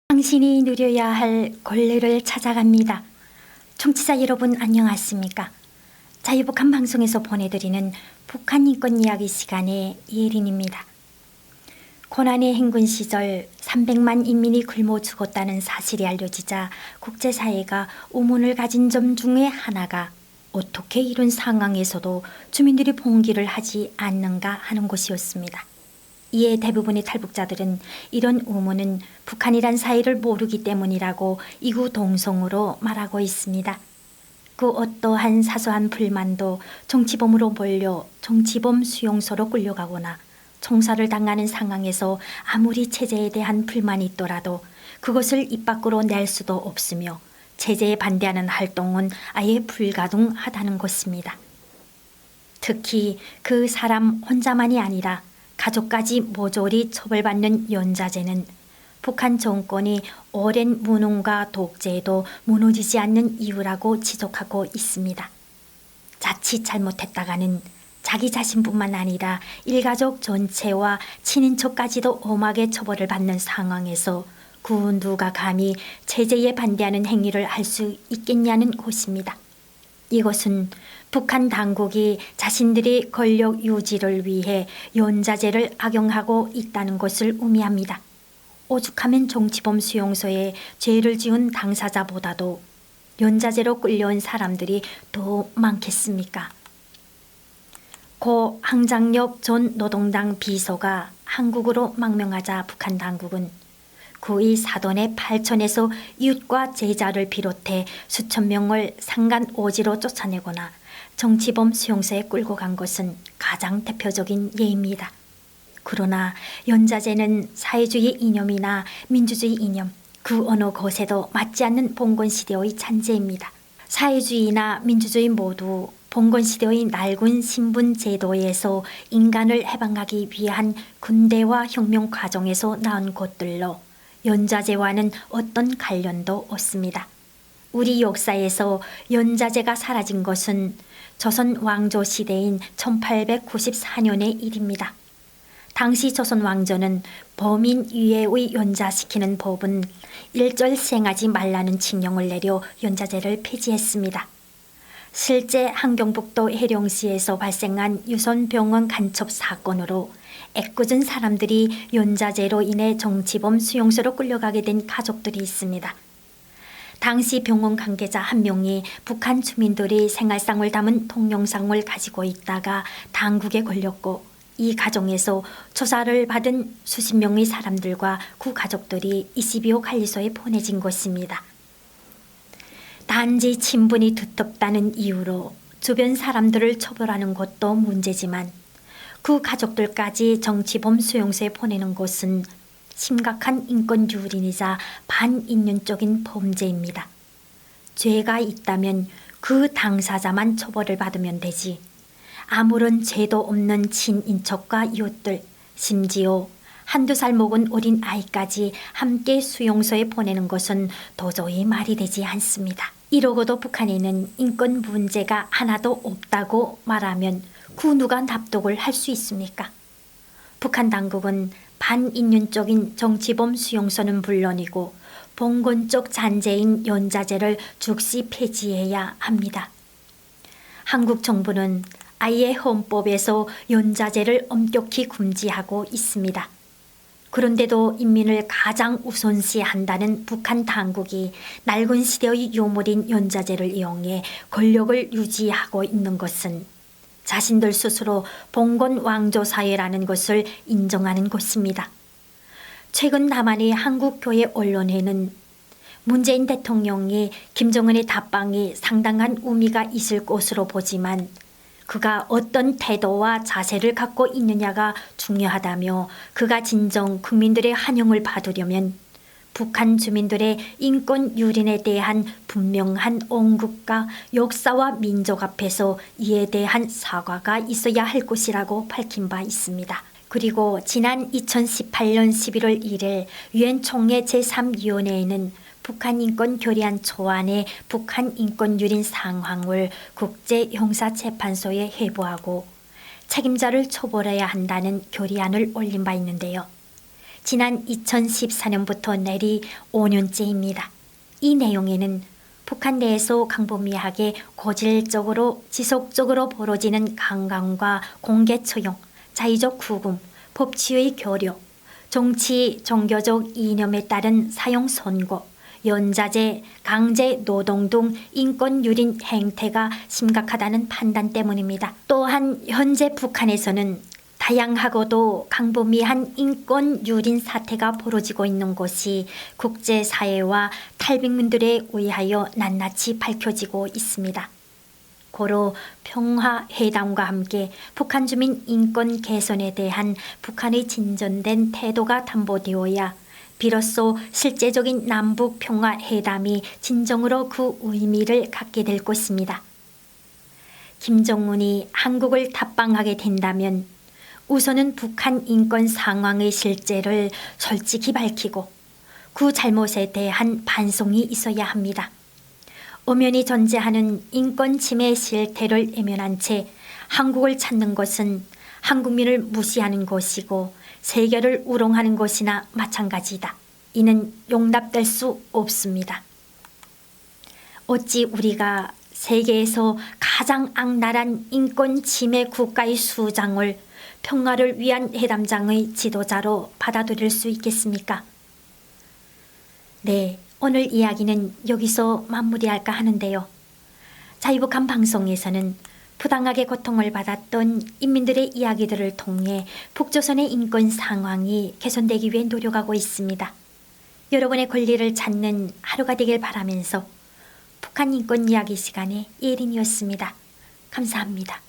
당신이 누려야 할 권리를 찾아갑니다. 청취자 여러분 안녕하십니까? 자유북한 방송에서 보내드리는 북한 인권 이야기 시간의 예린입니다. 고난의 행군 시절 300만 인민이 굶어 죽었다는 사실이 알려지자 국제사회가 의문을 가진 점 중에 하나가 어떻게 이런 상황에서도 주민들이 봉기를 하지 않는가 하는 것이었습니다. 이에 대부분의 탈북자들은 이런 의문은 북한이란 사회를 모르기 때문이라고 이구동성으로 말하고 있습니다. 그 어떠한 사소한 불만도 정치범으로 몰려 정치범 수용소로 끌려가거나 총살을 당하는 상황에서 아무리 체제에 대한 불만이 있더라도 그것을 입 밖으로 낼 수도 없으며 체제에 반대하는 활동은 아예 불가능하다는 것입니다. 특히 그 사람 혼자만이 아니라 가족까지 모조리 처벌받는 연좌제는 북한 정권이 오랜 무능과 독재에도 무너지지 않는 이유라고 지적하고 있습니다. 자칫 잘못했다가는 자기 자신뿐만 아니라 일가족 전체와 친인척까지도 엄하게 처벌을 받는 상황에서 그 누가 감히 체제에 반대하는 행위를 할 수 있겠냐는 것입니다. 이것은 북한 당국이 자신들의 권력 유지를 위해 연좌제를 악용하고 있다는 것을 의미합니다. 오죽하면 정치범 수용소에 죄를 지은 당사자보다도 연좌제로 끌려온 사람들이 더 많겠습니까? 고 항장엽 전 노동당 비서가 한국으로 망명하자 북한 당국은 그의 사돈의 팔촌에서 이웃과 제자를 비롯해 수천 명을 상간오지로 쫓아내거나 정치범 수용소에 끌고 간 것은 가장 대표적인 예입니다. 그러나 연좌제는 사회주의 이념이나 민주주의 이념, 그 어느 것에도 맞지 않는 봉건시대의 잔재입니다. 사회주의나 민주주의 모두 봉건시대의 낡은 신분제도에서 인간을 해방하기 위한 군대와 혁명 과정에서 나온 것들로 연좌제와는 어떤 관련도 없습니다. 우리 역사에서 연좌제가 사라진 것은 조선 왕조 시대인 1894년의 일입니다. 당시 조선 왕조는 범인 위해의 연좌시키는 법은 일절 시행하지 말라는 칙령을 내려 연좌제를 폐지했습니다. 실제 함경북도 해령시에서 발생한 유선병원 간첩 사건으로 애꿎은 사람들이 연좌제로 인해 정치범 수용소로 끌려가게 된 가족들이 있습니다. 당시 병원 관계자 한 명이 북한 주민들이 생활상을 담은 동영상을 가지고 있다가 당국에 걸렸고 이 가정에서 조사를 받은 수십 명의 사람들과 그 가족들이 22호 관리소에 보내진 것입니다. 단지 친분이 두텁다는 이유로 주변 사람들을 처벌하는 것도 문제지만 그 가족들까지 정치범 수용소에 보내는 것은 심각한 인권 유린이자 반인륜적인 범죄입니다. 죄가 있다면 그 당사자만 처벌을 받으면 되지 아무런 죄도 없는 친인척과 이웃들, 심지어 한두 살 먹은 어린 아이까지 함께 수용소에 보내는 것은 도저히 말이 되지 않습니다. 이러고도 북한에는 인권 문제가 하나도 없다고 말하면 그 누가 납득을 할 수 있습니까? 북한 당국은 반인륜적인 정치범 수용소는 물론이고 봉건적 잔재인 연좌제를 즉시 폐지해야 합니다. 한국 정부는 아예 헌법에서 연좌제를 엄격히 금지하고 있습니다. 그런데도 인민을 가장 우선시한다는 북한 당국이 낡은 시대의 유물인 연좌제를 이용해 권력을 유지하고 있는 것은 자신들 스스로 봉건 왕조 사회라는 것을 인정하는 것입니다. 최근 남한의 한국교회 언론에는 문재인 대통령이 김정은의 답방이 상당한 의미가 있을 것으로 보지만 그가 어떤 태도와 자세를 갖고 있느냐가 중요하다며 그가 진정 국민들의 환영을 받으려면 북한 주민들의 인권 유린에 대한 분명한 언급과 역사와 민족 앞에서 이에 대한 사과가 있어야 할 것이라고 밝힌 바 있습니다. 그리고 지난 2018년 11월 1일 유엔 총회 제3위원회에는 북한 인권 결의안 초안의 북한 인권 유린 상황을 국제형사재판소에 회부하고 책임자를 처벌해야 한다는 결의안을 올린 바 있는데요. 지난 2014년부터 내리 5년째입니다. 이 내용에는 북한 내에서 광범위하게 고질적으로 지속적으로 벌어지는 강간과 공개 처형, 자의적 구금, 법치의 교류, 정치 종교적 이념에 따른 사형 선고, 연좌제, 강제 노동 등 인권 유린 행태가 심각하다는 판단 때문입니다. 또한 현재 북한에서는 다양하고도 광범위한 인권 유린 사태가 벌어지고 있는 것이 국제사회와 탈북민들에 의하여 낱낱이 밝혀지고 있습니다. 고로 평화회담과 함께 북한 주민 인권 개선에 대한 북한의 진전된 태도가 담보되어야 비로소 실제적인 남북 평화회담이 진정으로 그 의미를 갖게 될 것입니다. 김정은이 한국을 답방하게 된다면 우선은 북한 인권 상황의 실제를 솔직히 밝히고 그 잘못에 대한 반성이 있어야 합니다. 엄연히 존재하는 인권 침해 실태를 외면한 채 한국을 찾는 것은 한국민을 무시하는 것이고 세계를 우롱하는 것이나 마찬가지다. 이는 용납될 수 없습니다. 어찌 우리가 세계에서 가장 악랄한 인권 침해 국가의 수장을 평화를 위한 회담장의 지도자로 받아들일 수 있겠습니까? 네, 오늘 이야기는 여기서 마무리할까 하는데요. 자유북한 방송에서는 부당하게 고통을 받았던 인민들의 이야기들을 통해 북조선의 인권 상황이 개선되기 위해 노력하고 있습니다. 여러분의 권리를 찾는 하루가 되길 바라면서 북한 인권 이야기 시간의 예린이었습니다. 감사합니다.